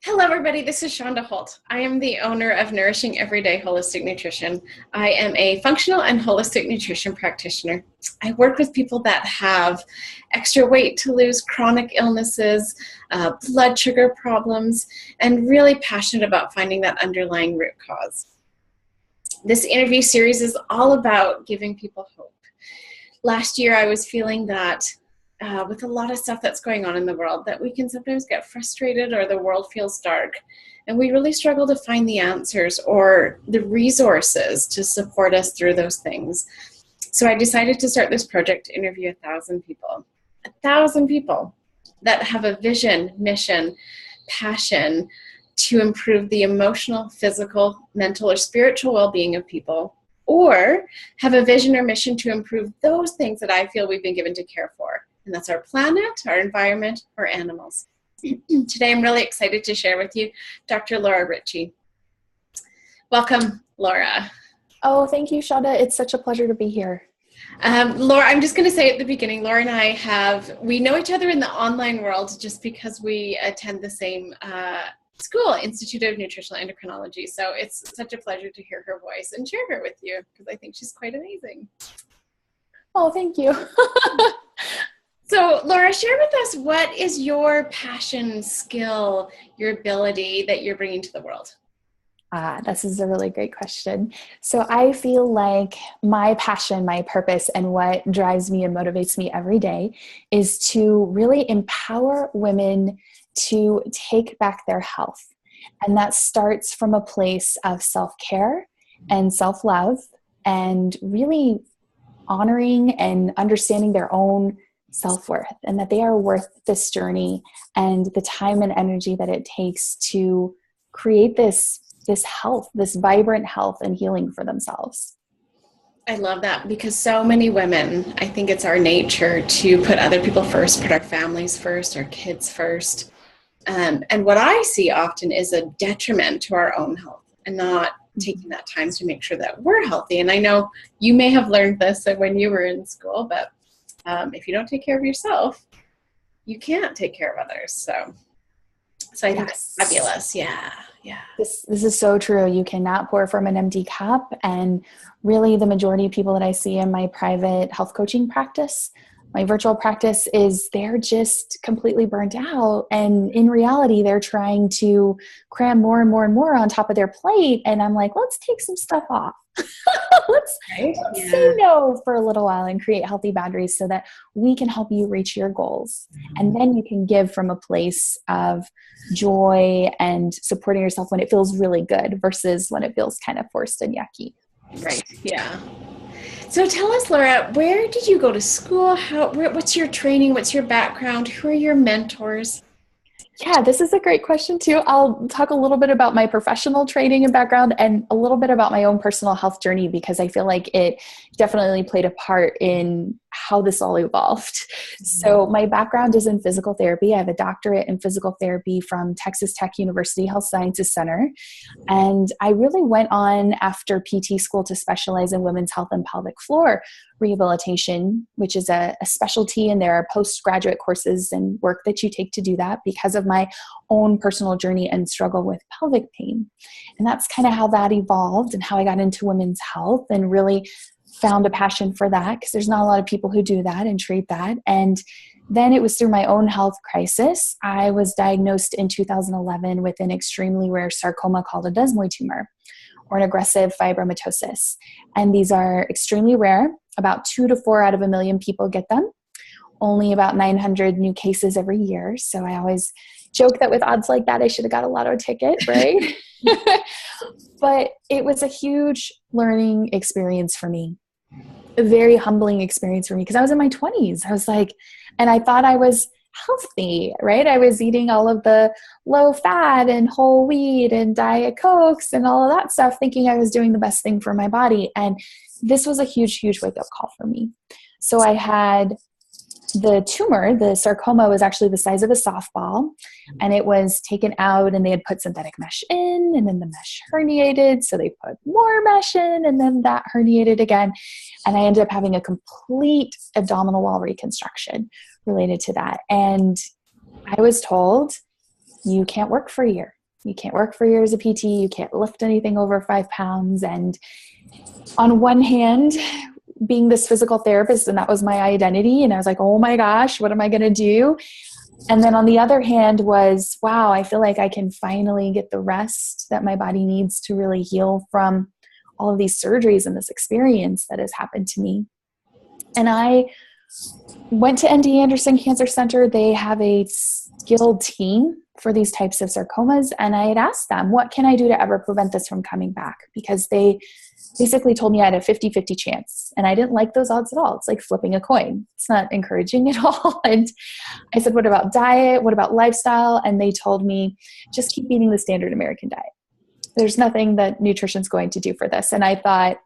Hello, everybody. This is Shonda Holt. I am the owner of Nourishing Everyday Holistic Nutrition. I am a functional and holistic nutrition practitioner. I work with people that have extra weight to lose, chronic illnesses, blood sugar problems, and really passionate about finding that underlying root cause. This interview series is all about giving people hope. Last year, I was feeling that with a lot of stuff that's going on in the world, that we can sometimes get frustrated or the world feels dark. And we really struggle to find the answers or the resources to support us through those things. So I decided to start this project to interview 1,000 people. 1,000 people that have a vision, mission, passion to improve the emotional, physical, mental, or spiritual well-being of people, or have a vision or mission to improve those things that I feel we've been given to care for. And that's our planet, our environment, or animals. Today, I'm really excited to share with you Dr. Laura Ricci. Welcome, Laura. Oh, thank you, Shonda. It's such a pleasure to be here. Laura, I'm just going to say at the beginning, Laura and I we know each other in the online world just because we attend the same school, Institute of Nutritional Endocrinology. So it's such a pleasure to hear her voice and share her with you because I think she's quite amazing. Oh, thank you. So, Laura, share with us, what is your passion, skill, your ability that you're bringing to the world? This is a really great question. So I feel like my passion, my purpose, and what drives me and motivates me every day is to really empower women to take back their health. And that starts from a place of self-care and self-love and really honoring and understanding their own self-worth, and that they are worth this journey and the time and energy that it takes to create this health, this vibrant health and healing for themselves. I love that because so many women, I think it's our nature to put other people first, put our families first, our kids first. And what I see often is a detriment to our own health and not taking that time to make sure that we're healthy. And I know you may have learned this when you were in school, but if you don't take care of yourself, you can't take care of others. So I think that's fabulous. Yeah. This is so true. You cannot pour from an empty cup. And really the majority of people that I see in my private health coaching practice, my virtual practice, is they're just completely burnt out. And in reality, they're trying to cram more and more and more on top of their plate. And I'm like, let's take some stuff off. let's say no for a little while and create healthy boundaries so that we can help you reach your goals. And then you can give from a place of joy and supporting yourself when it feels really good versus when it feels kind of forced and yucky. Right. Yeah. So tell us, Laura, where did you go to school? What's your training? What's your background? Who are your mentors? Yeah, this is a great question too. I'll talk a little bit about my professional training and background and a little bit about my own personal health journey because I feel like it definitely played a part in how this all evolved. So my background is in physical therapy. I have a doctorate in physical therapy from Texas Tech University Health Sciences Center. And I really went on after PT school to specialize in women's health and pelvic floor rehabilitation, which is a specialty, and there are postgraduate courses and work that you take to do that because of my own personal journey and struggle with pelvic pain. And that's kind of how that evolved and how I got into women's health and really found a passion for that because there's not a lot of people who do that and treat that. And then it was through my own health crisis. I was diagnosed in 2011 with an extremely rare sarcoma called a desmoid tumor, or an aggressive fibromatosis. And these are extremely rare. About 2 to 4 out of 1 million people get them. Only about 900 new cases every year. So I always joke that with odds like that, I should have got a lotto ticket, right? But it was a huge learning experience for me. A very humbling experience for me because I was in my 20s. I was like, and I thought I was healthy, right? I was eating all of the low fat and whole wheat and Diet Cokes and all of that stuff, thinking I was doing the best thing for my body. And this was a huge, huge wake-up call for me. So I had the tumor, the sarcoma, was actually the size of a softball, and it was taken out, and they had put synthetic mesh in, and then the mesh herniated, so they put more mesh in, and then that herniated again, and I ended up having a complete abdominal wall reconstruction related to that. And I was told, you can't work for a year. You can't work for a year as a PT. You can't lift anything over 5 pounds. And on one hand, being this physical therapist, and that was my identity, and I was like, oh my gosh, what am I going to do? And then on the other hand was, wow, I feel like I can finally get the rest that my body needs to really heal from all of these surgeries and this experience that has happened to me. And I went to ND Anderson Cancer Center. They have a skilled team for these types of sarcomas. And I had asked them, what can I do to ever prevent this from coming back? Because they basically told me I had a 50-50 chance. And I didn't like those odds at all. It's like flipping a coin. It's not encouraging at all. And I said, what about diet? What about lifestyle? And they told me, just keep eating the standard American diet. There's nothing that nutrition's going to do for this. And I thought,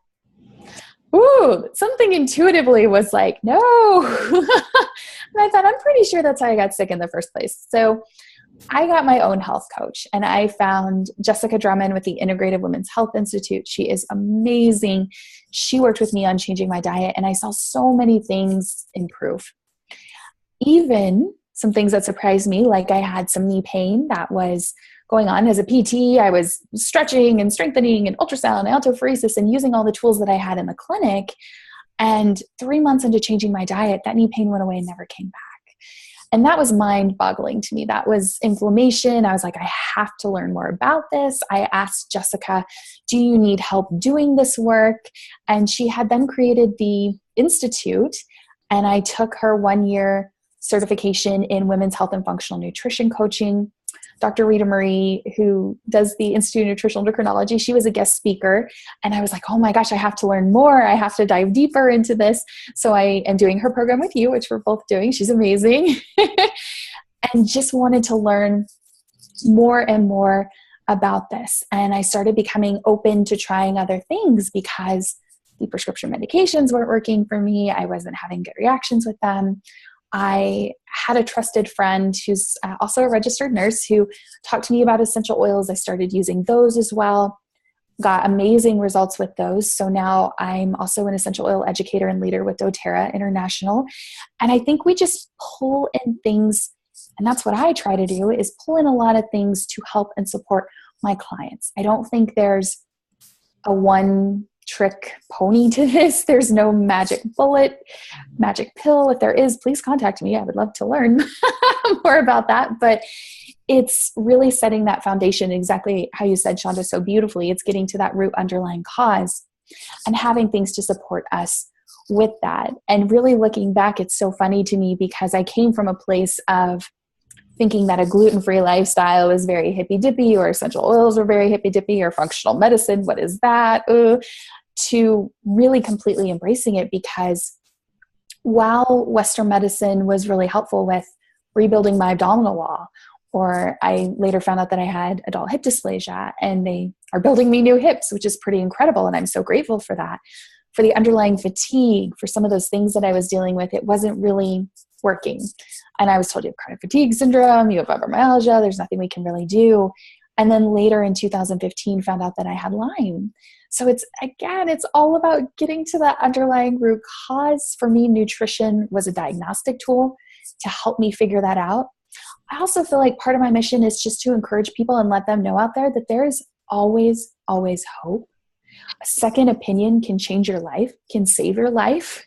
ooh, something intuitively was like, no. And I thought, I'm pretty sure that's how I got sick in the first place. So I got my own health coach, and I found Jessica Drummond with the Integrative Women's Health Institute. She is amazing. She worked with me on changing my diet, and I saw so many things improve. Even some things that surprised me, like I had some knee pain that was going on as a PT. I was stretching and strengthening and ultrasound and autophoresis and using all the tools that I had in the clinic. And 3 months into changing my diet, that knee pain went away and never came back. And that was mind-boggling to me. That was inflammation. I was like, I have to learn more about this. I asked Jessica, do you need help doing this work? And she had then created the Institute, and I took her 1-year certification in women's health and functional nutrition coaching. Dr. Rita Marie, who does the Institute of Nutritional Endocrinology, she was a guest speaker. And I was like, oh my gosh, I have to learn more. I have to dive deeper into this. So I am doing her program with you, which we're both doing. She's amazing. And just wanted to learn more and more about this. And I started becoming open to trying other things because the prescription medications weren't working for me. I wasn't having good reactions with them. I had a trusted friend who's also a registered nurse who talked to me about essential oils. I started using those as well, got amazing results with those. So now I'm also an essential oil educator and leader with doTERRA International. And I think we just pull in things, and that's what I try to do, is pull in a lot of things to help and support my clients. I don't think there's a one trick pony to this. There's no magic bullet, magic pill. If there is, please contact me. I would love to learn more about that. But it's really setting that foundation, exactly how you said, Shonda, so beautifully. It's getting to that root underlying cause and having things to support us with that. And really looking back, it's so funny to me because I came from a place of thinking that a gluten-free lifestyle was very hippy-dippy, or essential oils were very hippy-dippy, or functional medicine, what is that? To really completely embracing it, because while Western medicine was really helpful with rebuilding my abdominal wall, or I later found out that I had adult hip dysplasia, and they are building me new hips, which is pretty incredible, and I'm so grateful for that. For the underlying fatigue, for some of those things that I was dealing with, it wasn't really working. And I was told, you have chronic fatigue syndrome, you have fibromyalgia, there's nothing we can really do. And then later in 2015, found out that I had Lyme. So it's all about getting to that underlying root cause. For me, nutrition was a diagnostic tool to help me figure that out. I also feel like part of my mission is just to encourage people and let them know out there that there is always, always hope. A second opinion can change your life, can save your life,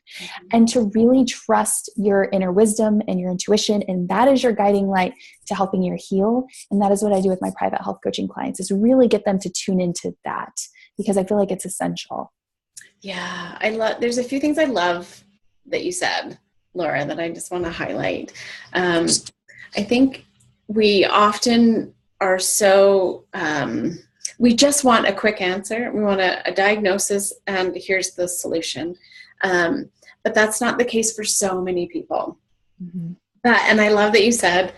and to really trust your inner wisdom and your intuition. And that is your guiding light to helping you heal. And that is what I do with my private health coaching clients, is really get them to tune into that, because I feel like it's essential. Yeah, there's a few things I love that you said, Laura, that I just want to highlight. I think we often are so, we just want a quick answer. We want a diagnosis and here's the solution. But that's not the case for so many people. Mm-hmm. And I love that you said,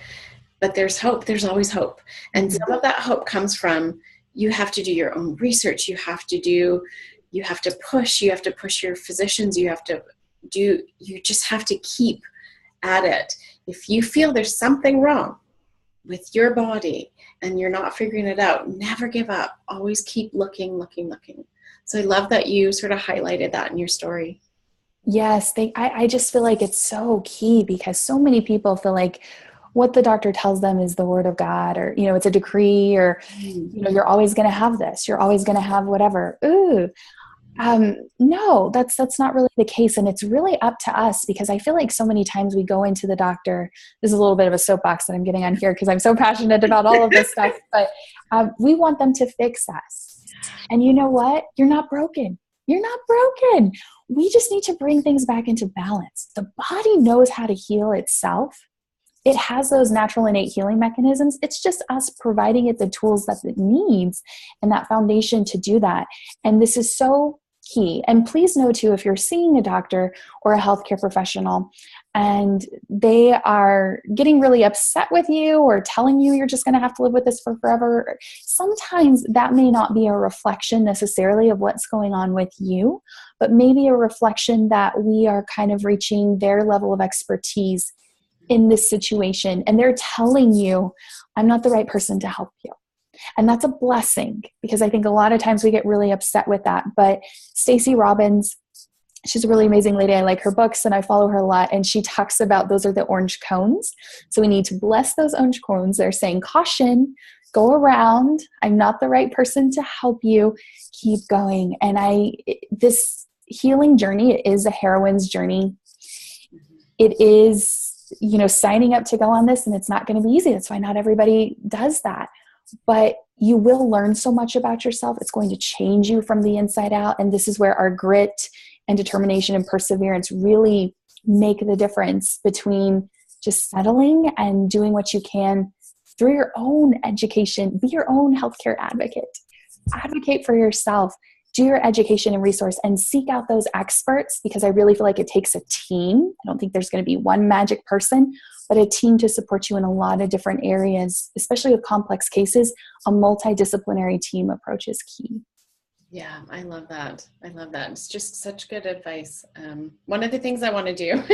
but there's hope. There's always hope. And some of that hope comes from, you have to do your own research. You have to push your physicians. You just have to keep at it. If you feel there's something wrong with your body and you're not figuring it out, never give up. Always keep looking. So I love that you sort of highlighted that in your story. Yes, I just feel like it's so key, because so many people feel like what the doctor tells them is the word of God, or, it's a decree, or, you're always going to have this, you're always going to have whatever. Ooh, no, that's not really the case. And it's really up to us, because I feel like so many times we go into the doctor. This is a little bit of a soapbox that I'm getting on here because I'm so passionate about all of this stuff, but we want them to fix us. And you know what? You're not broken. You're not broken. We just need to bring things back into balance. The body knows how to heal itself. It has those natural innate healing mechanisms. It's just us providing it the tools that it needs and that foundation to do that. And this is so key. And please know too, if you're seeing a doctor or a healthcare professional and they are getting really upset with you or telling you you're just going to have to live with this for forever, sometimes that may not be a reflection necessarily of what's going on with you, but maybe a reflection that we are kind of reaching their level of expertise in this situation. And they're telling you, I'm not the right person to help you. And that's a blessing, because I think a lot of times we get really upset with that. But Stacey Robbins, she's a really amazing lady. I like her books and I follow her a lot. And she talks about those are the orange cones. So we need to bless those orange cones. They're saying, caution, go around. I'm not the right person to help you. Keep going. And this healing journey, it is a heroine's journey. It is, signing up to go on this, and it's not going to be easy. That's why not everybody does that. But you will learn so much about yourself. It's going to change you from the inside out. And this is where our grit and determination and perseverance really make the difference between just settling and doing what you can through your own education. Be your own healthcare advocate. Advocate for yourself. Do your education and resource and seek out those experts, because I really feel like it takes a team. I don't think there's going to be one magic person, but a team to support you in a lot of different areas, especially with complex cases. A multidisciplinary team approach is key. Yeah, I love that. I love that. It's just such good advice. One of the things I want to do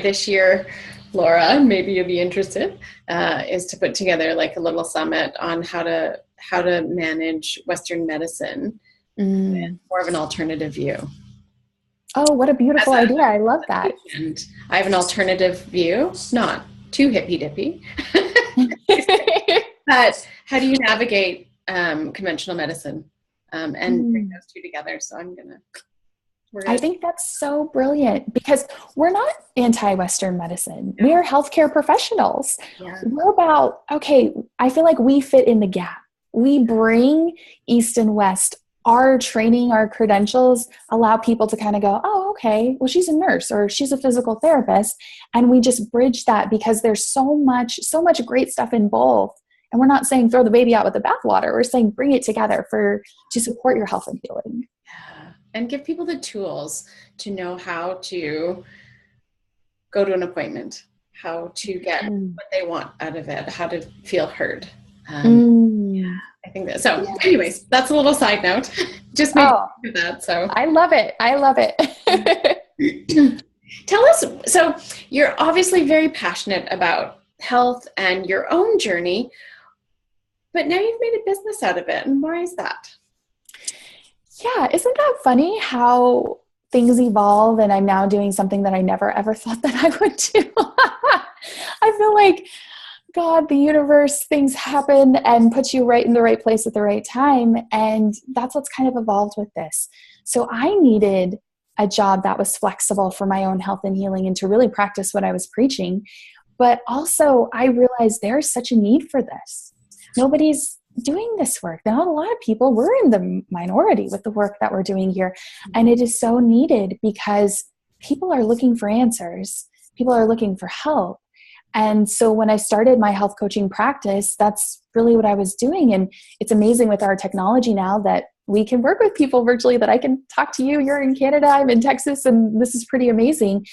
this year, Laura, maybe you'll be interested, is to put together like a little summit on how to manage Western medicine with more of an alternative view. Oh, what a beautiful idea. I love that. And I have an alternative view, not too hippy dippy. But how do you navigate conventional medicine and bring those two together? So I think that's so brilliant, because we're not anti-Western medicine. We are healthcare professionals. Yeah. We're about, I feel like we fit in the gap. We bring East and West. Our training, our credentials allow people to kind of go, oh, okay, well, she's a nurse or she's a physical therapist. And we just bridge that, because there's so much great stuff in both. And we're not saying throw the baby out with the bathwater. We're saying bring it together to support your health and healing. Yeah. And give people the tools to know how to go to an appointment, how to get what they want out of it, how to feel heard. Yeah, I think that. So anyways, that's a little side note. Just made me do that. So I love it. I love it. Tell us, so you're obviously very passionate about health and your own journey, but now you've made a business out of it. And why is that? Yeah. Isn't that funny how things evolve, and I'm now doing something that I never ever thought that I would do? I feel like God, the universe, things happen and put you right in the right place at the right time. And that's what's kind of evolved with this. So I needed a job that was flexible for my own health and healing and to really practice what I was preaching. But also I realized there's such a need for this. Nobody's doing this work. Not a lot of people. We're in the minority with the work that we're doing here. And it is so needed, because people are looking for answers. People are looking for help. And so when I started my health coaching practice, that's really what I was doing. And it's amazing with our technology now that we can work with people virtually, that I can talk to you. You're in Canada, I'm in Texas, and this is pretty amazing.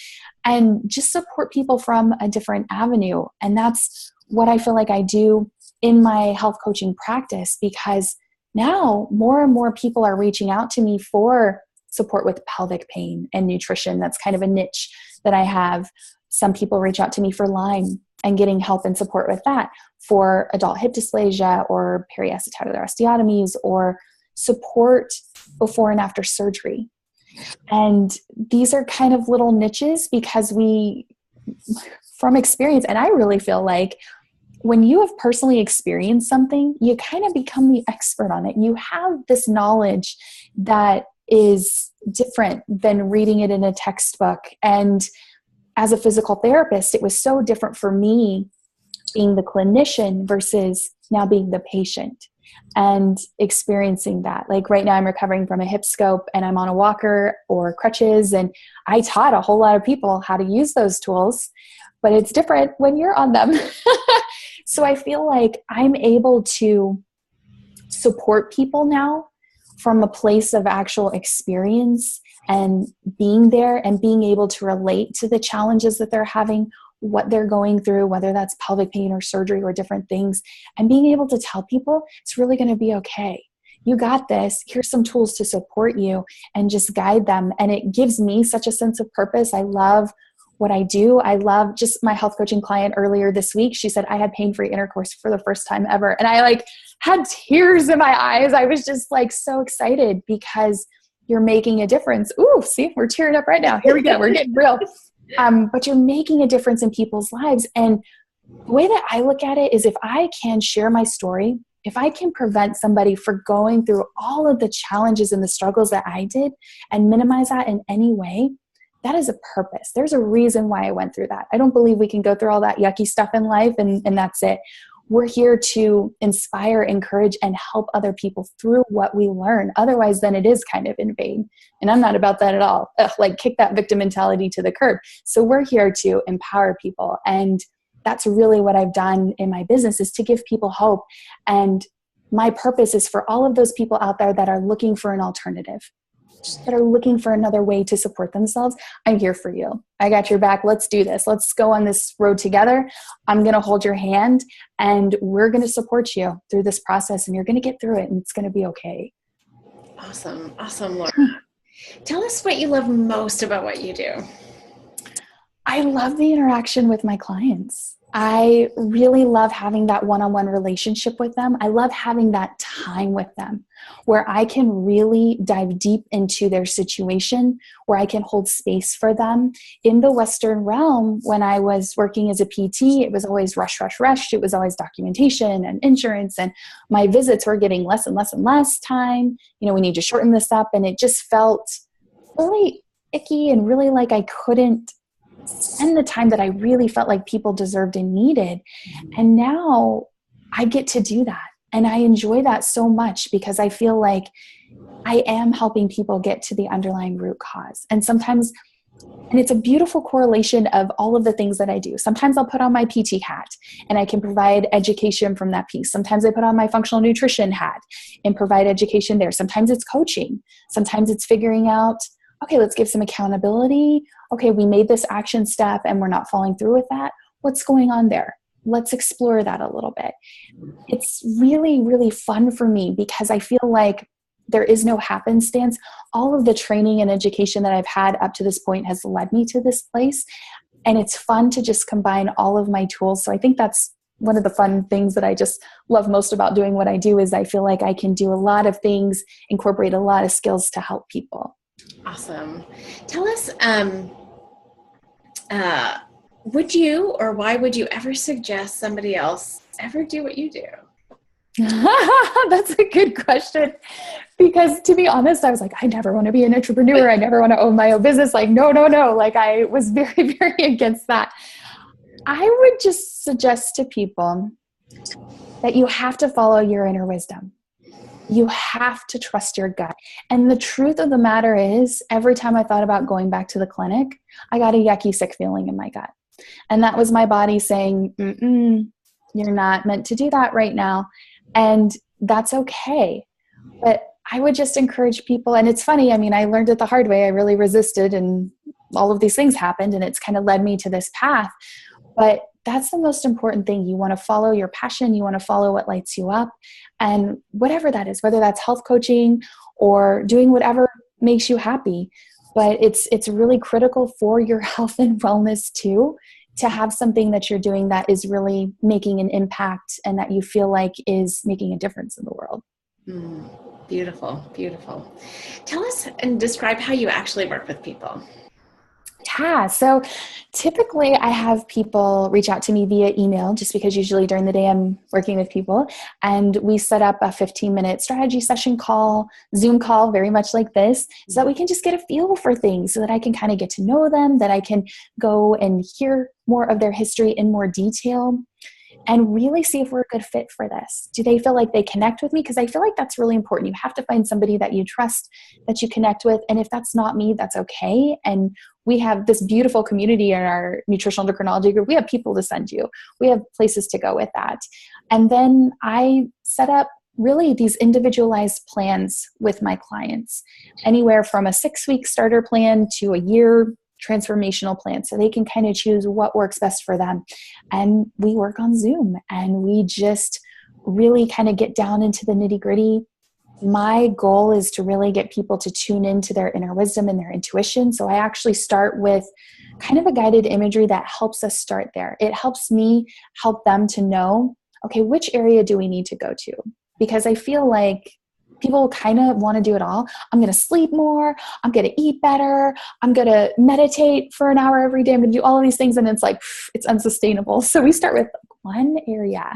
And just support people from a different avenue. And that's what I feel like I do in my health coaching practice, because now more and more people are reaching out to me for support with pelvic pain and nutrition. That's kind of a niche that I have. Some people reach out to me for Lyme and getting help and support with that, for adult hip dysplasia or periacetabular osteotomies, or support before and after surgery. And these are kind of little niches, because from experience. And I really feel like when you have personally experienced something, you kind of become the expert on it. You have this knowledge that is different than reading it in a textbook. And as a physical therapist, it was so different for me being the clinician versus now being the patient and experiencing that. Like right now I'm recovering from a hip scope and I'm on a walker or crutches, and I taught a whole lot of people how to use those tools, but it's different when you're on them. So I feel like I'm able to support people now from a place of actual experience and being there and being able to relate to the challenges that they're having, what they're going through, whether that's pelvic pain or surgery or different things, and being able to tell people it's really going to be okay. You got this. Here's some tools to support you and just guide them. And it gives me such a sense of purpose. I love what I do. I love just my health coaching client earlier this week. She said, I had pain-free intercourse for the first time ever. And I had tears in my eyes. I was just so excited because you're making a difference. Ooh, see, we're tearing up right now. Here we go. We're getting real. But you're making a difference in people's lives. And the way that I look at it is if I can share my story, if I can prevent somebody from going through all of the challenges and the struggles that I did and minimize that in any way, that is a purpose. There's a reason why I went through that. I don't believe we can go through all that yucky stuff in life and that's it. We're here to inspire, encourage, and help other people through what we learn. Otherwise, then it is kind of in vain. And I'm not about that at all. Kick that victim mentality to the curb. So we're here to empower people. And that's really what I've done in my business, is to give people hope. And my purpose is for all of those people out there that are looking for an alternative, that are looking for another way to support themselves. I'm here for you. I got your back. Let's do this. Let's go on this road together. I'm going to hold your hand and we're going to support you through this process, and you're going to get through it and it's going to be okay. Awesome. Awesome, Laura. Tell us what you love most about what you do. I love the interaction with my clients. I really love having that one-on-one relationship with them. I love having that time with them where I can really dive deep into their situation, where I can hold space for them. In the Western realm, when I was working as a PT, it was always rush, rush, rush. It was always documentation and insurance, and my visits were getting less and less and less time. We need to shorten this up. And it just felt really icky and really like I couldn't spend the time that I really felt like people deserved and needed. And now I get to do that. And I enjoy that so much because I feel like I am helping people get to the underlying root cause. And sometimes, and it's a beautiful correlation of all of the things that I do. Sometimes I'll put on my PT hat and I can provide education from that piece. Sometimes I put on my functional nutrition hat and provide education there. Sometimes it's coaching. Sometimes it's figuring out, okay, let's give some accountability. Okay, we made this action step and we're not following through with that. What's going on there? Let's explore that a little bit. It's really, really fun for me because I feel like there is no happenstance. All of the training and education that I've had up to this point has led me to this place. And it's fun to just combine all of my tools. So I think that's one of the fun things that I just love most about doing what I do, is I feel like I can do a lot of things, incorporate a lot of skills to help people. Awesome. Tell us, would you, or why would you ever suggest somebody else ever do what you do? That's a good question, because to be honest, I was like, I never want to be an entrepreneur. I never want to own my own business. No. I was very, very against that. I would just suggest to people that you have to follow your inner wisdom. You have to trust your gut. And the truth of the matter is, every time I thought about going back to the clinic, I got a yucky, sick feeling in my gut. And that was my body saying, you're not meant to do that right now. And that's okay. But I would just encourage people. And it's funny, I learned it the hard way. I really resisted and all of these things happened, and it's kind of led me to this path. But that's the most important thing. You want to follow your passion. You want to follow what lights you up. And whatever that is, whether that's health coaching or doing whatever makes you happy. But it's really critical for your health and wellness too, to have something that you're doing that is really making an impact and that you feel like is making a difference in the world. Beautiful, beautiful. Tell us and describe how you actually work with people. Yeah. So typically I have people reach out to me via email just because usually during the day I'm working with people, and we set up a 15-minute strategy session call, Zoom call, very much like this, so that we can just get a feel for things, so that I can kind of get to know them, that I can go and hear more of their history in more detail and really see if we're a good fit for this. Do they feel like they connect with me? Because I feel like that's really important. You have to find somebody that you trust, that you connect with. And if that's not me, that's okay. And we have this beautiful community in our nutritional endocrinology group. We have people to send you. We have places to go with that. And then I set up really these individualized plans with my clients, anywhere from a 6-week starter plan to a year transformational plan, so they can kind of choose what works best for them. And we work on Zoom and we just really kind of get down into the nitty-gritty. My goal is to really get people to tune into their inner wisdom and their intuition. So I actually start with kind of a guided imagery that helps us start there. It helps me help them to know, okay, which area do we need to go to? Because I feel like people kind of want to do it all. I'm going to sleep more. I'm going to eat better. I'm going to meditate for an hour every day. I'm going to do all of these things. And it's like, it's unsustainable. So we start with one area.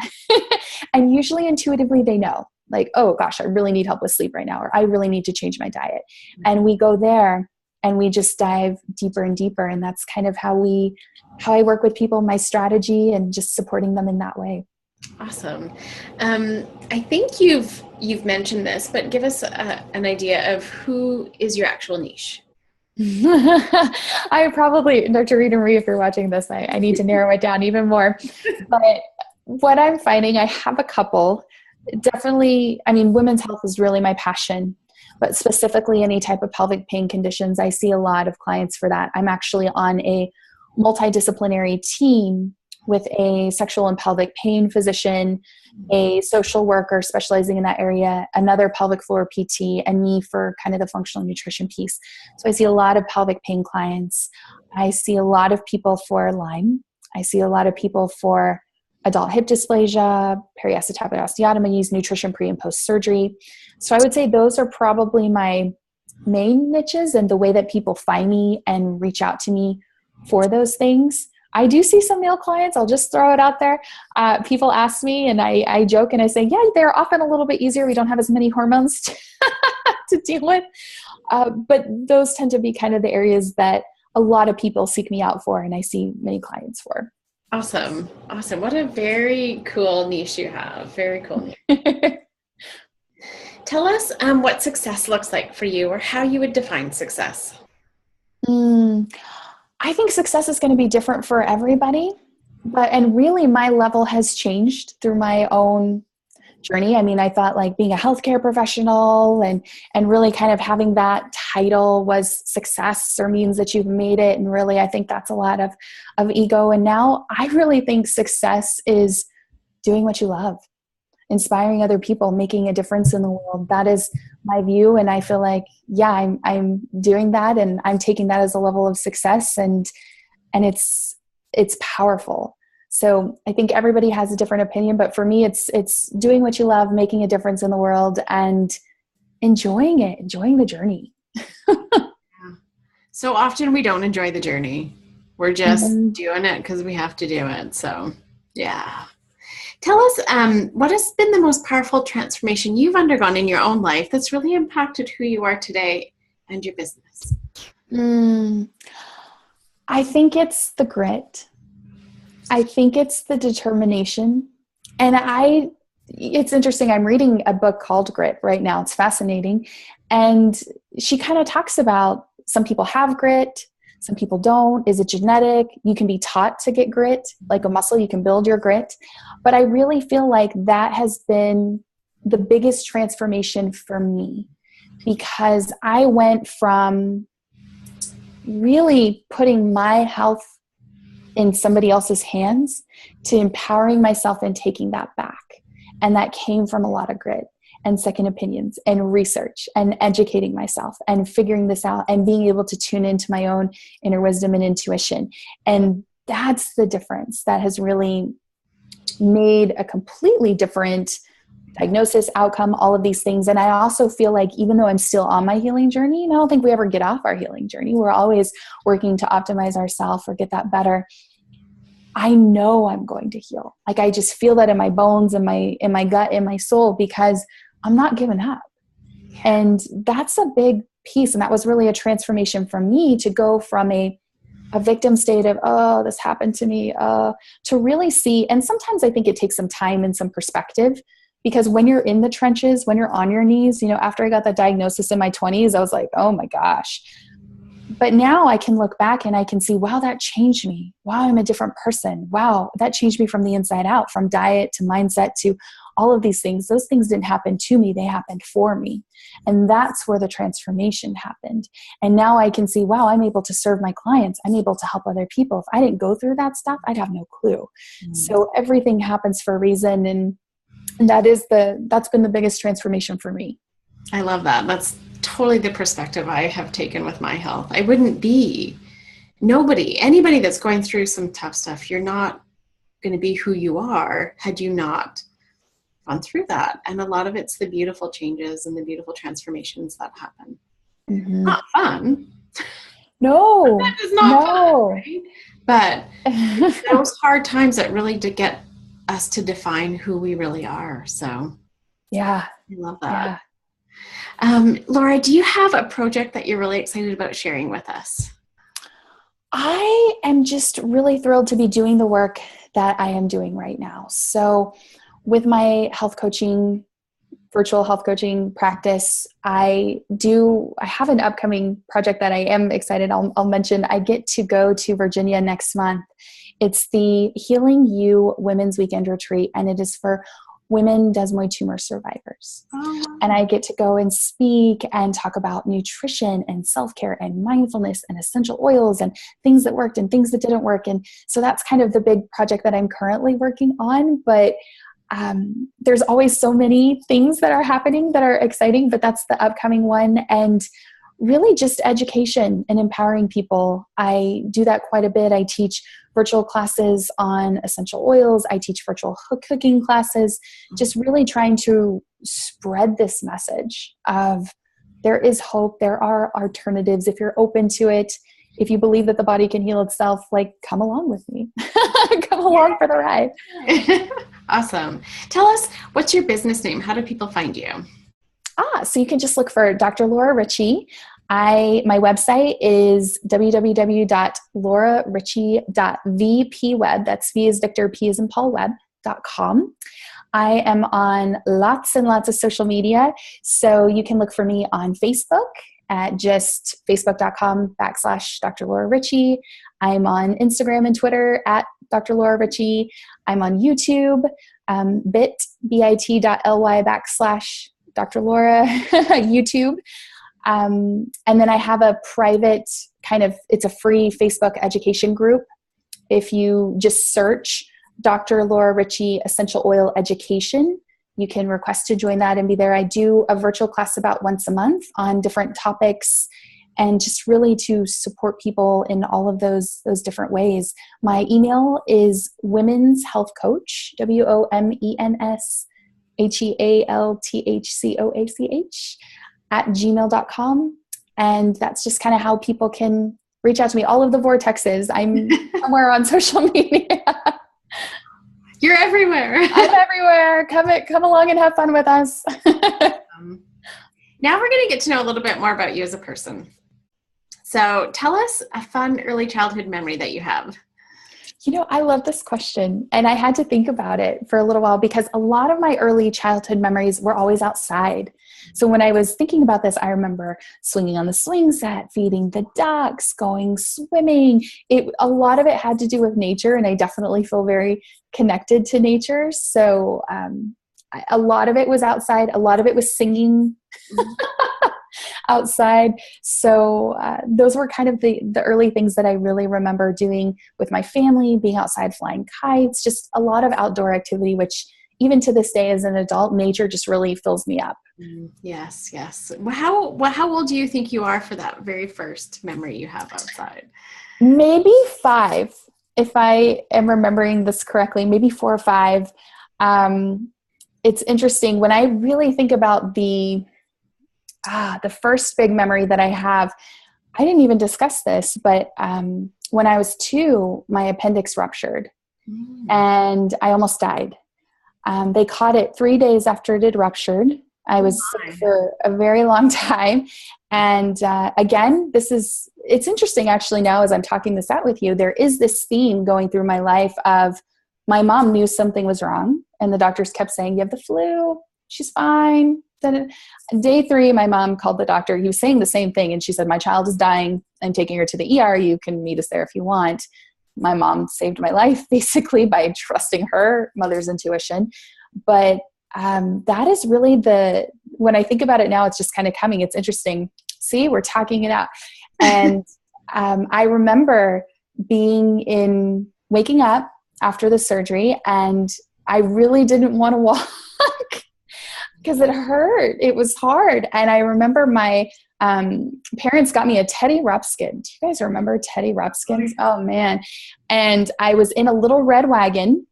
And usually intuitively they know, like, oh gosh, I really need help with sleep right now, or I really need to change my diet. And we go there and we just dive deeper and deeper. And that's kind of how I work with people, my strategy, and just supporting them in that way. Awesome. I think you've mentioned this, but give us an idea of who is your actual niche. I probably, Dr. Rita Marie, if you're watching this, I need to narrow it down even more. But what I'm finding, I have a couple. Definitely, I mean, women's health is really my passion, but specifically any type of pelvic pain conditions, I see a lot of clients for that. I'm actually on a multidisciplinary team with a sexual and pelvic pain physician, a social worker specializing in that area, another pelvic floor PT, and me for kind of the functional nutrition piece. So I see a lot of pelvic pain clients. I see a lot of people for Lyme. I see a lot of people for adult hip dysplasia, periacetabular osteotomies, nutrition pre and post surgery. So I would say those are probably my main niches and the way that people find me and reach out to me for those things. I do see some male clients. I'll just throw it out there. People ask me and I joke and I say, yeah, they're often a little bit easier. We don't have as many hormones to deal with. But those tend to be kind of the areas that a lot of people seek me out for and I see many clients for. Awesome. Awesome. What a very cool niche you have. Very cool niche. Tell us what success looks like for you, or how you would define success. I think success is going to be different for everybody, and really my level has changed through my own journey. I mean, I thought like being a healthcare professional and really kind of having that title was success or means that you've made it. And really, I think that's a lot of ego. And now I really think success is doing what you love, inspiring other people, making a difference in the world. That is my view. And I feel like, yeah, I'm doing that and I'm taking that as a level of success and it's powerful. So I think everybody has a different opinion, but for me, it's doing what you love, making a difference in the world and enjoying it, enjoying the journey. So often we don't enjoy the journey. We're just doing it because we have to do it. So yeah. Tell us, what has been the most powerful transformation you've undergone in your own life that's really impacted who you are today and your business? I think it's the grit. I think it's the determination. And it's interesting. I'm reading a book called Grit right now. It's fascinating. And she kind of talks about some people have grit, some people don't. Is it genetic? You can be taught to get grit, like a muscle, you can build your grit. But I really feel like that has been the biggest transformation for me because I went from really putting my health in somebody else's hands to empowering myself and taking that back. And that came from a lot of grit and second opinions and research and educating myself and figuring this out and being able to tune into my own inner wisdom and intuition. And that's the difference that has really made a completely different diagnosis, outcome, all of these things. And I also feel like even though I'm still on my healing journey, and I don't think we ever get off our healing journey, we're always working to optimize ourselves or get that better. I know I'm going to heal. Like I just feel that in my bones, in my gut, in my soul, because I'm not giving up. And that's a big piece. And that was really a transformation for me to go from a victim state of, oh, this happened to me, to really see. And sometimes I think it takes some time and some perspective, because when you're in the trenches, when you're on your knees, after I got that diagnosis in my 20s, I was like, oh my gosh. But now I can look back and I can see, wow, that changed me. Wow, I'm a different person. Wow, that changed me from the inside out, from diet to mindset to all of these things. Those things didn't happen to me. They happened for me. And that's where the transformation happened. And now I can see, wow, I'm able to serve my clients. I'm able to help other people. If I didn't go through that stuff, I'd have no clue. So everything happens for a reason. And that's been the biggest transformation for me. I love that. That's totally the perspective I have taken with my health. I wouldn't be anybody that's going through some tough stuff. You're not going to be who you are had you not gone through that. And a lot of it's the beautiful changes and the beautiful transformations that happen. Not fun. No, that is not fun, right? But those hard times that really did get us to define who we really are. So yeah, I love that. Yeah. Laura, do you have a project that you're really excited about sharing with us? I am just really thrilled to be doing the work that I am doing right now. So with my virtual health coaching practice, I have an upcoming project that I am excited. I'll mention. I get to go to Virginia next month. It's the Healing You Women's Weekend Retreat, and it is for women desmoid tumor survivors. Oh. And I get to go and speak and talk about nutrition and self-care and mindfulness and essential oils and things that worked and things that didn't work. And so that's kind of the big project that I'm currently working on. But there's always so many things that are happening that are exciting, but that's the upcoming one. And really just education and empowering people. I do that quite a bit. I teach virtual classes on essential oils. I teach virtual cooking classes, just really trying to spread this message of there is hope. There are alternatives. If you're open to it, if you believe that the body can heal itself, come along with me. Come along for the ride. Awesome. Tell us, what's your business name? How do people find you? So you can just look for Dr. Laura Ricci. My website is www.lauraricci.vpweb. That's V as Victor, P as in Paul, web.com. I am on lots and lots of social media. So you can look for me on Facebook at just facebook.com/Dr. Laura Ricci. I'm on Instagram and Twitter at Dr. Laura Ricci. I'm on YouTube, bit.ly/Dr. Laura YouTube. And then I have a private it's a free Facebook education group. If you just search Dr. Laura Ricci Essential Oil Education, you can request to join that and be there. I do a virtual class about once a month on different topics, and just really to support people in all of those different ways. My email is women's health coach, WOMENSHEALTHCOACH @gmail.com. And that's just kind of how people can reach out to me. All of the vortexes. I'm somewhere on social media. You're everywhere. I'm everywhere. Come along and have fun with us. Now we're going to get to know a little bit more about you as a person. So tell us a fun early childhood memory that you have. I love this question, and I had to think about it for a little while because a lot of my early childhood memories were always outside. So when I was thinking about this, I remember swinging on the swing set, feeding the ducks, going swimming. A lot of it had to do with nature, and I definitely feel very connected to nature. So a lot of it was outside. A lot of it was singing outside. So those were kind of the early things that I really remember doing with my family, being outside flying kites, just a lot of outdoor activity, which even to this day as an adult, nature just really fills me up. Yes, yes. How old do you think you are for that very first memory you have outside? Maybe 5, if I am remembering this correctly, maybe 4 or 5. it's interesting when I really think about the first big memory that I have. I didn't even discuss this, but when I was 2, my appendix ruptured and I almost died. They caught it 3 days after it had ruptured. I was sick for a very long time. And again, it's interesting actually now as I'm talking this out with you, there is this theme going through my life of my mom knew something was wrong and the doctors kept saying, you have the flu, she's fine. Then day 3, my mom called the doctor. He was saying the same thing. And she said, my child is dying. I'm taking her to the ER. You can meet us there if you want. My mom saved my life basically by trusting her mother's intuition. But that is really when I think about it now, it's just kind of coming. It's interesting. See, we're talking it out. And I remember waking up after the surgery and I really didn't want to walk because it hurt. It was hard. And I remember my parents got me a Teddy Ruxpin. Do you guys remember Teddy Ruxpins? Oh man. And I was in a little red wagon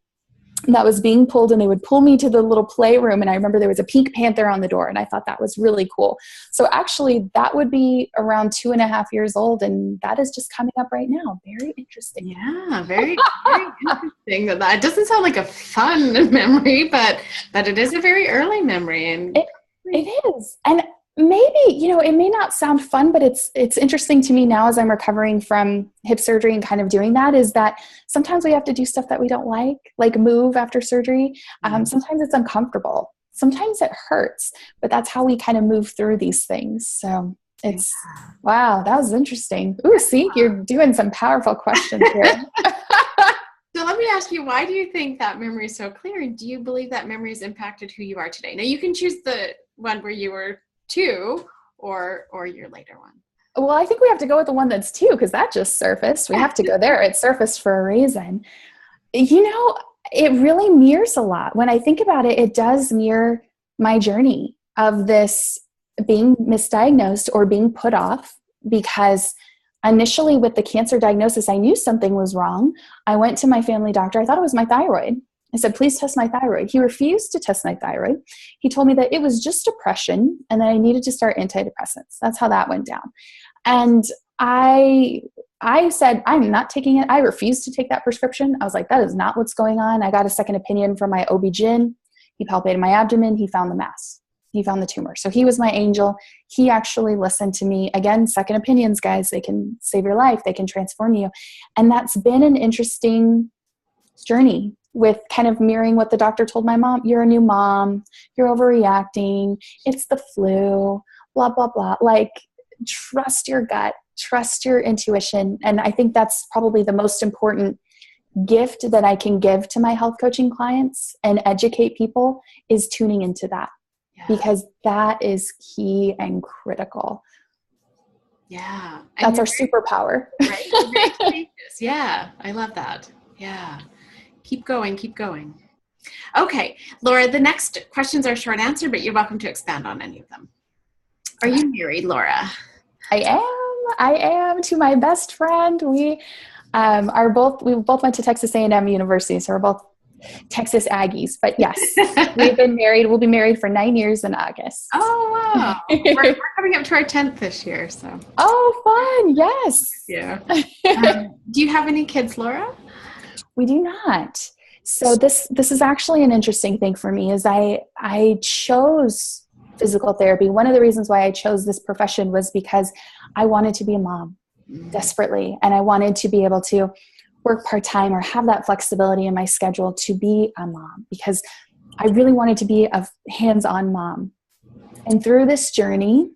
that was being pulled and they would pull me to the little playroom. And I remember there was a pink panther on the door and I thought that was really cool. So actually that would be around 2.5 years old. And that is just coming up right now. Very interesting. Yeah, very, very interesting. That doesn't sound like a fun memory, but it is a very early memory. And it is. And maybe, it may not sound fun, but it's interesting to me now as I'm recovering from hip surgery and kind of doing that is that sometimes we have to do stuff that we don't like move after surgery. Sometimes it's uncomfortable. Sometimes it hurts, but that's how we kind of move through these things. So wow, that was interesting. Ooh, see, you're doing some powerful questions here. So let me ask you, why do you think that memory is so clear? And do you believe that memory has impacted who you are today? Now you can choose the one where you were 2 or your later one. Well, I think we have to go with the one that's 2 because that just surfaced. We have to go there. It surfaced for a reason. It really mirrors a lot. When I think about it, it does mirror my journey of this being misdiagnosed or being put off because initially with the cancer diagnosis, I knew something was wrong. I went to my family doctor. I thought it was my thyroid. I said, please test my thyroid. He refused to test my thyroid. He told me that it was just depression and that I needed to start antidepressants. That's how that went down. And I said, I'm not taking it. I refused to take that prescription. I was like, that is not what's going on. I got a second opinion from my OB-GYN. He palpated my abdomen. He found the mass. He found the tumor. So he was my angel. He actually listened to me. Again, second opinions, guys, they can save your life. They can transform you. And that's been an interesting journey with kind of mirroring what the doctor told my mom. You're a new mom. You're overreacting. It's the flu, blah, blah, blah. Like, trust your gut, trust your intuition. And I think that's probably the most important gift that I can give to my health coaching clients and educate people is tuning into that. Yeah. Because that is key and critical. Yeah. That's our superpower. Right? Yeah. I love that. Yeah. Keep going. Keep going. Okay. Laura, the next questions are short answer, but you're welcome to expand on any of them. Are you married, Laura? I am to my best friend. We both went to Texas A&M University, so we're both Texas Aggies. But yes, we've been married. We'll be married for 9 years in August. Oh, wow. We're coming up to our 10th this year. So. Oh, fun. Yes. Yeah. Do you have any kids, Laura? We do not. So this is actually an interesting thing for me is I chose physical therapy. One of the reasons why I chose this profession was because I wanted to be a mom desperately. And I wanted to be able to work part-time or have that flexibility in my schedule to be a mom because I really wanted to be a hands-on mom. And through this journey,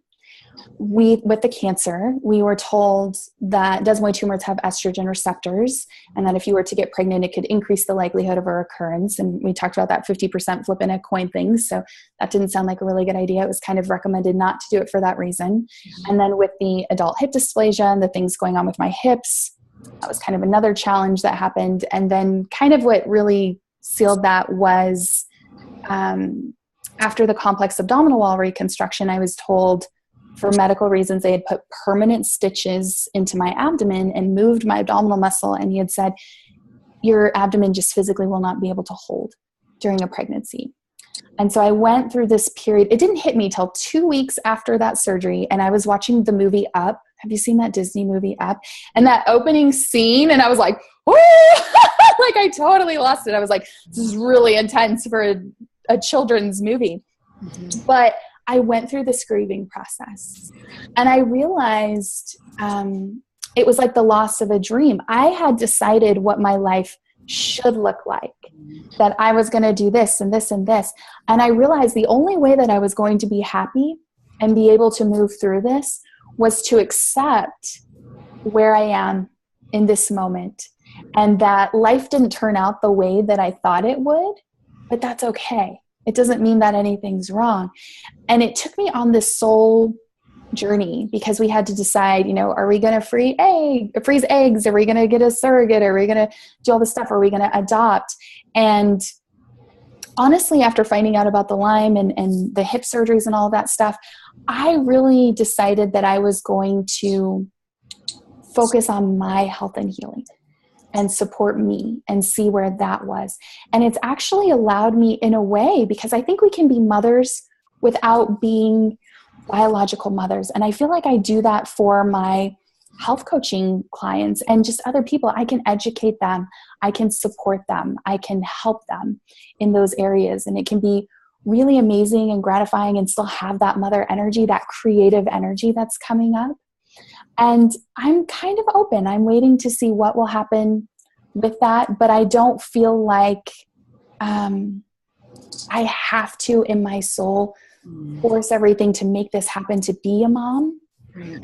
with the cancer, we were told that desmoid tumors have estrogen receptors and that if you were to get pregnant, it could increase the likelihood of a recurrence. And we talked about that 50% flip in a coin thing. So that didn't sound like a really good idea. It was kind of recommended not to do it for that reason. Mm-hmm. And then with the adult hip dysplasia and the things going on with my hips, that was kind of another challenge that happened. And then kind of what really sealed that was after the complex abdominal wall reconstruction, I was told for medical reasons, they had put permanent stitches into my abdomen and moved my abdominal muscle. And he had said, your abdomen just physically will not be able to hold during a pregnancy. And so I went through this period. It didn't hit me till 2 weeks after that surgery. And I was watching the movie Up. Have you seen that Disney movie Up? And that opening scene, and I was like, whoo! Like I totally lost it. I was like, this is really intense for a children's movie. Mm-hmm. But I went through this grieving process. And I realized it was like the loss of a dream. I had decided what my life should look like, that I was going to do this and this and this. And I realized the only way that I was going to be happy and be able to move through this was to accept where I am in this moment, and that life didn't turn out the way that I thought it would, but that's okay. It doesn't mean that anything's wrong. And it took me on this soul journey, because we had to decide, are we going to freeze eggs? Are we going to get a surrogate? Are we going to do all this stuff? Are we going to adopt? And honestly, after finding out about the Lyme and the hip surgeries and all that stuff, I really decided that I was going to focus on my health and healing and support me and see where that was. And it's actually allowed me in a way, because I think we can be mothers without being biological mothers. And I feel like I do that for my health coaching clients and just other people. I can educate them. I can support them. I can help them in those areas. And it can be really amazing and gratifying and still have that mother energy, that creative energy that's coming up. And I'm kind of open. I'm waiting to see what will happen with that. But I don't feel like I have to, in my soul, force everything to make this happen to be a mom.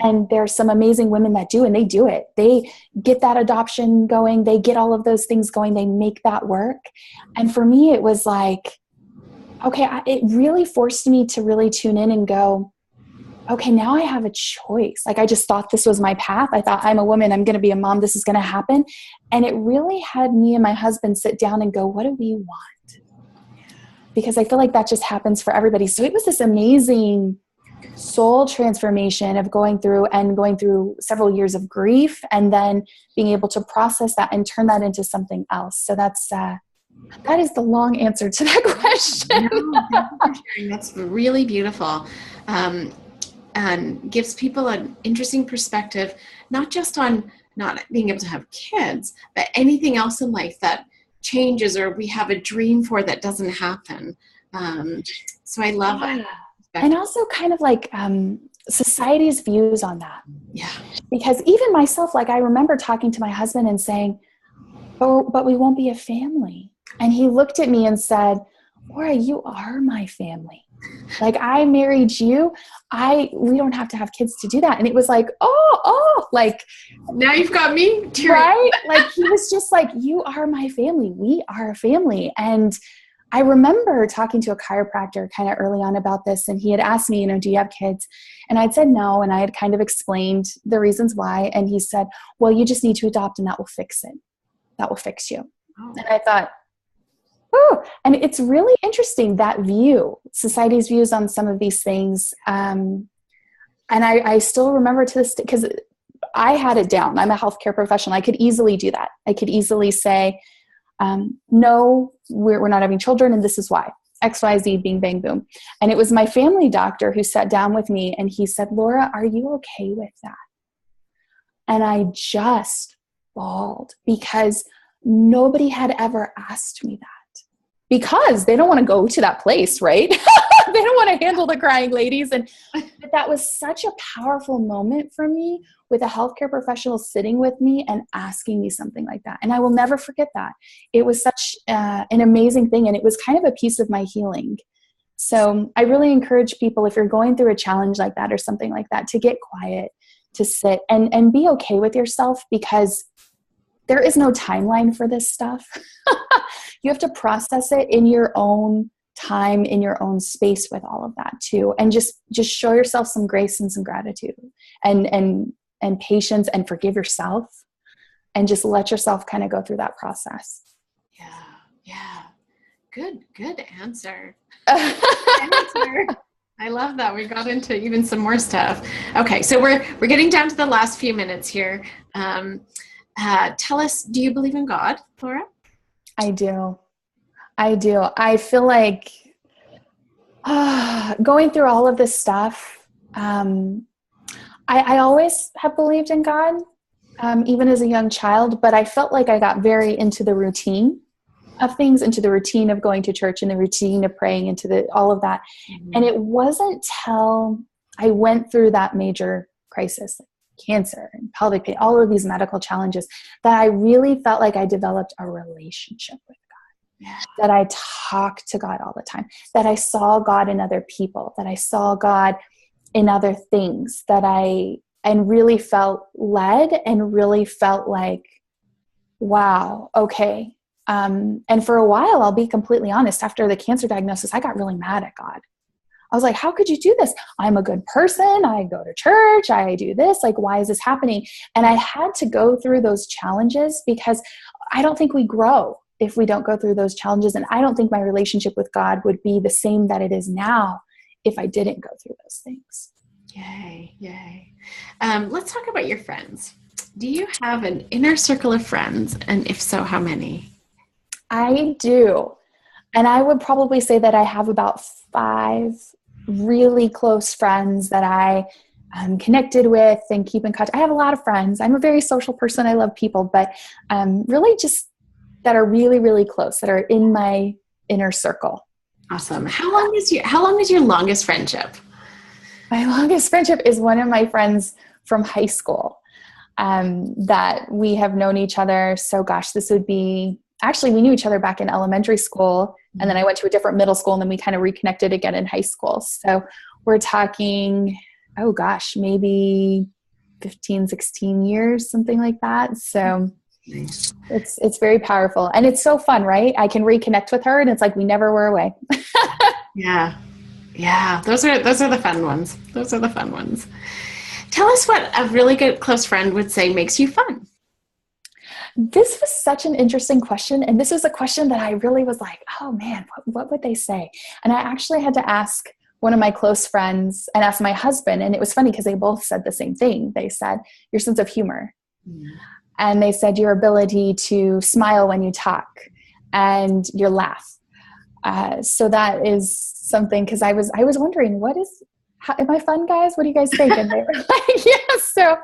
And there's some amazing women that do, and they do it. They get that adoption going. They get all of those things going. They make that work. And for me, it was like, okay, it really forced me to really tune in and go, okay, now I have a choice. Like I just thought this was my path. I thought, I'm a woman, I'm going to be a mom, this is going to happen. And it really had me and my husband sit down and go, what do we want? Because I feel like that just happens for everybody. So it was this amazing soul transformation of going through several years of grief, and then being able to process that and turn that into something else. So that is the long answer to that question. No, thank you for sharing. That's really beautiful. And gives people an interesting perspective, not just on not being able to have kids, but anything else in life that changes or we have a dream for that doesn't happen. So I love that. And also kind of like society's views on that. Yeah. Because even myself, like I remember talking to my husband and saying, oh, but we won't be a family. And he looked at me and said, Laura, you are my family. Like I married you. We don't have to have kids to do that. And it was like, like now you've got me too. Right? Like he was just like, you are my family. We are a family. And I remember talking to a chiropractor kind of early on about this. And he had asked me, do you have kids? And I'd said no. And I had kind of explained the reasons why. And he said, well, you just need to adopt and that will fix it. That will fix you. Oh. And I thought, oh, and it's really interesting, that view, society's views on some of these things. And I still remember to this day, because I had it down. I'm a healthcare professional. I could easily do that. I could easily say, no, we're not having children, and this is why. X, Y, Z, bing, bang, boom. And it was my family doctor who sat down with me and he said, Laura, are you okay with that? And I just bawled, because nobody had ever asked me that. Because they don't want to go to that place, right? They don't want to handle the crying ladies. And but that was such a powerful moment for me, with a healthcare professional sitting with me and asking me something like that. And I will never forget that. It was such an amazing thing. And it was kind of a piece of my healing. So I really encourage people, if you're going through a challenge like that or something like that, to get quiet, to sit and be okay with yourself, because there is no timeline for this stuff. You have to process it in your own time, in your own space with all of that too. And just show yourself some grace and some gratitude and patience, and forgive yourself, and just let yourself kind of go through that process. Yeah. Good answer. I love that. We got into even some more stuff. Okay. So we're getting down to the last few minutes here. Tell us, do you believe in God, Laura? I do. I feel like Going through all of this stuff, I always have believed in God, even as a young child, but I felt like I got very into the routine of things, into the routine of going to church and the routine of praying, into all of that. Mm-hmm. And it wasn't till I went through that major crisis, cancer and pelvic pain, all of these medical challenges, that I really felt like I developed a relationship with God, that I talked to God all the time, that I saw God in other people, that I saw God in other things, and really felt led and really felt like, wow, okay. And for a while, I'll be completely honest, after the cancer diagnosis, I got really mad at God. I was like, how could you do this? I'm a good person. I go to church. I do this. Like, why is this happening? And I had to go through those challenges because I don't think we grow if we don't go through those challenges. And I don't think my relationship with God would be the same that it is now if I didn't go through those things. Yay, yay. Let's talk about your friends. Do you have an inner circle of friends? And if so, how many? I do. And I would probably say that I have about 5 really close friends that I am connected with and keep in contact. I have a lot of friends. I'm a very social person. I love people, but really just that are really, really close, that are in my inner circle. Awesome. How long is your longest friendship? My longest friendship is one of my friends from high school that we have known each other. So gosh, we knew each other back in elementary school, and then I went to a different middle school, and then we kind of reconnected again in high school. So we're talking, maybe 15, 16 years, something like that. So it's very powerful, and it's so fun, right? I can reconnect with her, and it's like we never were away. Yeah. Those are the fun ones. Those are the fun ones. Tell us what a really good close friend would say makes you fun. This was such an interesting question. And this was a question that I really was like, oh man, what would they say? And I actually had to ask one of my close friends and ask my husband. And it was funny because they both said the same thing. They said, your sense of humor. Mm. And they said, your ability to smile when you talk and your laugh. So that is something, because I was wondering, am I fun, guys? What do you guys think? And they were like, yeah. So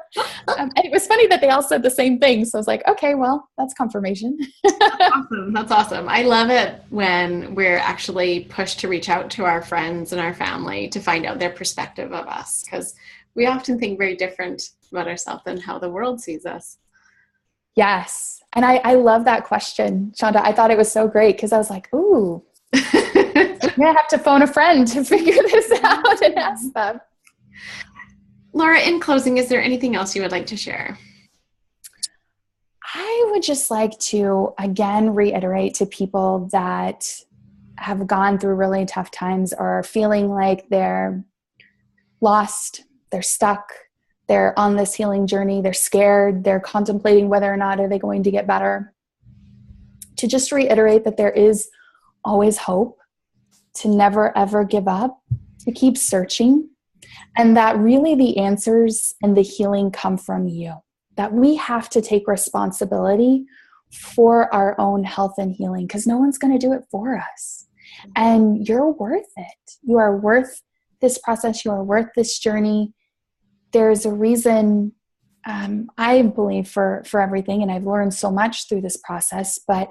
and it was funny that they all said the same thing. So I was like, okay, well, that's confirmation. Awesome. That's awesome. I love it when we're actually pushed to reach out to our friends and our family to find out their perspective of us, because we often think very different about ourselves than how the world sees us. Yes. And I love that question, Shonda. I thought it was so great because I was like, ooh, I'm going to have to phone a friend to figure this out and ask them. Laura, in closing, is there anything else you would like to share? I would just like to, again, reiterate to people that have gone through really tough times or are feeling like they're lost, they're stuck, they're on this healing journey, they're scared, they're contemplating whether or not are they going to get better, to just reiterate that there is always hope, to never, ever give up, to keep searching, and that really the answers and the healing come from you, that we have to take responsibility for our own health and healing because no one's going to do it for us. And you're worth it. You are worth this process. You are worth this journey. There's a reason, I believe, for everything, and I've learned so much through this process, but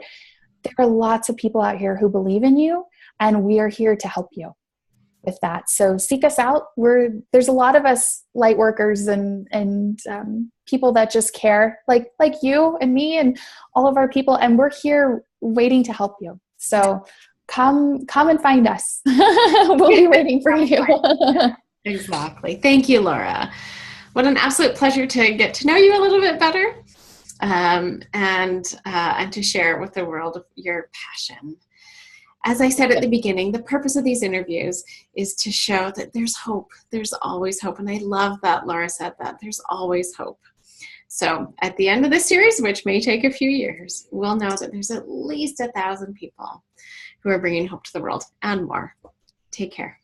there are lots of people out here who believe in you, and we are here to help you with that. So seek us out. There's a lot of us light workers and people that just care, like you and me and all of our people, and we're here waiting to help you. So come and find us. We'll be waiting for you. Exactly. Thank you, Laura. What an absolute pleasure to get to know you a little bit better. And to share with the world your passion. As I said at the beginning, the purpose of these interviews is to show that there's hope. There's always hope. And I love that Laura said that. There's always hope. So at the end of this series, which may take a few years, we'll know that there's at least 1,000 people who are bringing hope to the world and more. Take care.